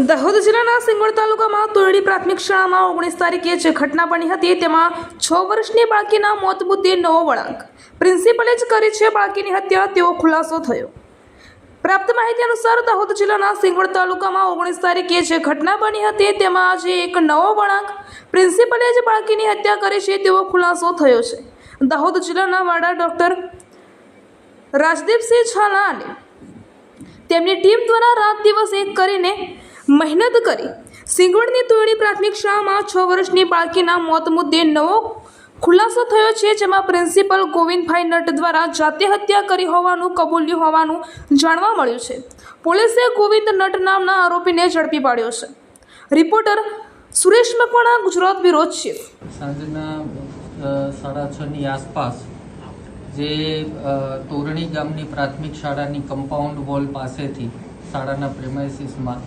દાહોદ જિલ્લાના સિંગવડ તાલુકામાં તોરડી પ્રાથમિક શાળામાં 19 તારીખે જે ઘટના બની હતી તેમાં 6 વર્ષની બાળકીના મોત મુદ્દે નવો વળાંક પ્રિન્સિપલે જ કરી છે બાળકીની હત્યા તેવો ખુલાસો થયો। પ્રાપ્ત માહિતી અનુસાર દાહોદ જિલ્લાના સિંગવડ તાલુકામાં 19 તારીખે જે ઘટના બની હતી તેમાં આજે એક નવો વળાંક પ્રિન્સિપલે જ બાળકીની હત્યા કરી છે તેવો ખુલાસો થયો છે। દાહોદ જિલ્લાના વાડા ડોક્ટર રાજદીપસિંહ ઝાલા અને તેમની ટીમ દ્વારા રાત દિવસ એક કરીને મહેનત કરી સિંગવડની તોરડી પ્રાથમિક શાળામાં 6 વર્ષની બાળકીના મોત મુદ્દે નવો ખુલાસો થયો છે, જેમાં પ્રિન્સિપલ ગોવિંદભાઈ નટ દ્વારા જાતે હત્યા કરી હોવાનું કબૂલ્યું હોવાનું જાણવા મળ્યું છે। પોલીસે ગોવિંદ નટ નામના આરોપીને ઝડપી પાડ્યો છે। Reporter Suresh Makwana, Gujarat bureau chief. સાંજના 6:30 ની આસપાસ જે તોરણી ગામની પ્રાથમિક શાળાની કમ્પાઉન્ડ વોલ પાસેથી શાળાના પ્રેમાઇસીસમાં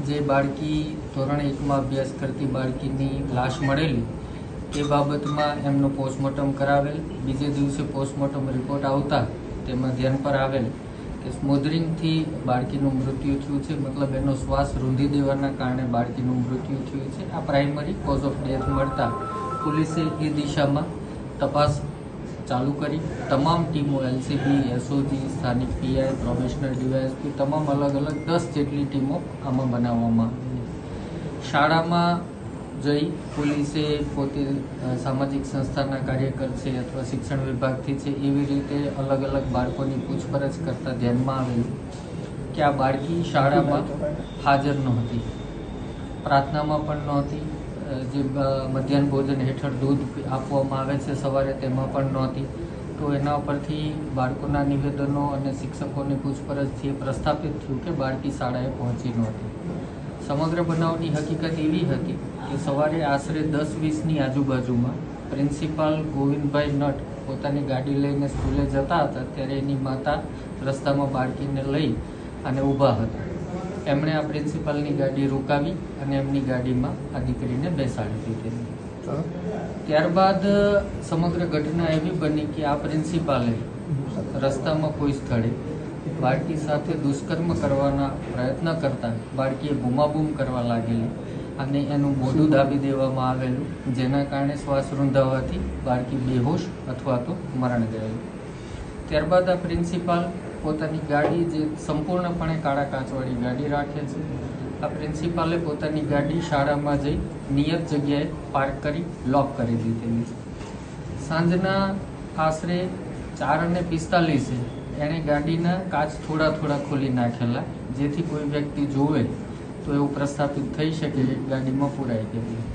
જે બાળકી ધોરણ 1માં અભ્યાસ કરતી બાળકીની લાશ મળેલી એ બાબતમાં એમનો પોસ્ટમોર્ટમ કરાવેલ। બીજે દિવસે પોસ્ટમોર્ટમ રિપોર્ટ આવતા તેમાં ધ્યાન પર આવેલ કે સ્મોધરિંગથી બાળકીનું મૃત્યુ થયું છે, મતલબ એનો શ્વાસ રૂંધી દેવાના કારણે બાળકીનું મૃત્યુ થયું છે। આ પ્રાઇમરી કોઝ ઓફ ડેથ મળતા પોલીસે એ દિશામાં તપાસ ચાલુ કરી તમામ ટીમો એલસીબી, એસઓજી, સ્થાનિક પીઆઈ, પ્રોબેશનર ડીવાયએસપી તમામ અલગ અલગ 10 જેટલી ટીમો આમાં બનાવવામાં આવી। શાળામાં જઈ પોલીસે પોતે સામાજિક સંસ્થાના કાર્યકર છે અથવા શિક્ષણ વિભાગથી છે એવી રીતે અલગ અલગ બાળકોની પૂછપરછ કરતાં ધ્યાનમાં આવેલું કે આ બાળકી શાળામાં હાજર નહોતી, પ્રાર્થનામાં પણ નહોતી, જે મધ્યાહન ભોજન હેઠળ દૂધ આપવામાં આવે છે સવારે તેમાં પણ નહોતી। તો એના પરથી બાળકોના નિવેદનો અને શિક્ષકોની પૂછપરછથી પ્રસ્થાપિત થયું કે બાળકી શાળાએ પહોંચી નહોતી। સમગ્ર બનાવની હકીકત એવી હતી કે સવારે આશરે 10:20ની આજુબાજુમાં પ્રિન્સિપાલ ગોવિંદભાઈ નટ પોતાની ગાડી લઈને સ્કૂલે જતા હતા ત્યારે એની માતા રસ્તામાં બાળકીને લઈ અને ઊભા હતા। એમણે આ પ્રિન્સિપાલની ગાડી રોકાવી અને એમની ગાડીમાં આ દીકરીને બેસાડી દીધી। ત્યારબાદ સમગ્ર ઘટના એવી બની કે આ પ્રિન્સિપાલે રસ્તામાં કોઈ સ્થળે બાળકી સાથે દુષ્કર્મ કરવાના પ્રયત્ન કરતા બાળકીએ બૂમાબૂમ કરવા લાગેલી અને એનું મોઢું દાબી દેવામાં આવેલું, જેના કારણે શ્વાસ રૂંધાવાથી બાળકી બેહોશ અથવા તો મરણ ગયેલું। ત્યારબાદ આ પ્રિન્સિપાલ પોતાની ગાડી, જે સંપૂર્ણપણે કાળા કાચવાળી ગાડી રાખે છે, આ પ્રિન્સિપાલે પોતાની ગાડી શાળામાં જઈ નિયત જગ્યાએ પાર્ક કરી લોક કરી દીધેલી છે। સાંજના આશરે 4:45 એણે ગાડીના કાચ થોડા ખોલી નાખેલા, જેથી કોઈ વ્યક્તિ જોવે તો એવું પ્રસ્થાપિત થઈ શકે કે ગાડીમાં પુરાઈ ગયેલી।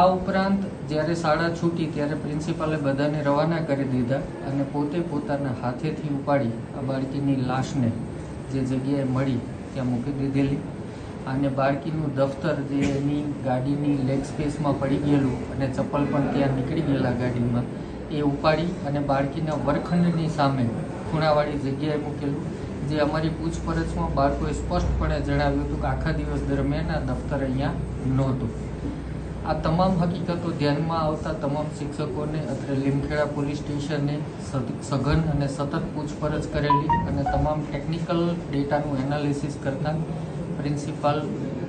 આ ઉપરાંત જ્યારે શાળા છૂટી ત્યારે પ્રિન્સિપાલે બધાને રવાના કરી દીધા અને પોતે પોતાના હાથેથી ઉપાડી આ બાળકીની લાશને જે જગ્યાએ મળી ત્યાં મૂકી દીધેલી અને બાળકીનું દફતર જે એની ગાડીની લેગ સ્પેસમાં પડી ગયેલું અને ચપ્પલ પણ ત્યાં નીકળી ગયેલા ગાડીમાં, એ ઉપાડી અને બાળકીના વર્ગખંડની સામે ખૂણાવાળી જગ્યાએ મૂકેલું, જે અમારી પૂછપરછમાં બાળકોએ સ્પષ્ટપણે જણાવ્યું હતું કે આખા દિવસ દરમિયાન આ દફતર અહીંયા નહોતું। આ તમામ હકીકતો ધ્યાનમાં આવતા તમામ શિક્ષકોને અત્રે લીમખેડા પોલીસ સ્ટેશને સઘન અને સતત પૂછપરછ કરેલી અને તમામ ટેકનિકલ ડેટાનું એનાલિસિસ કરતાં પ્રિન્સિપાલ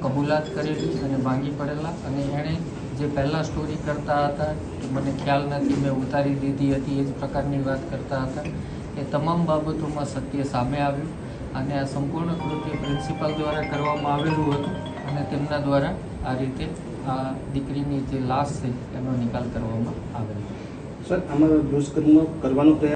કબૂલાત કરેલી અને ભાંગી પડેલા અને એણે જે પહેલાં સ્ટોરી કરતા હતા કે મને ખ્યાલ નથી, મેં ઉતારી દીધી હતી, એ જ પ્રકારની વાત કરતા હતા, એ તમામ બાબતોમાં સત્ય સામે આવ્યું અને આ સંપૂર્ણ કૃત્ય પ્રિન્સિપાલ દ્વારા કરવામાં આવેલું હતું અને તેમના દ્વારા આ રીતે આ દીકરીની જે લાશ છે એનો નિકાલ કરવામાં આવેલો। સર, આમાં દુષ્કર્મ કરવાનો પ્રયાસ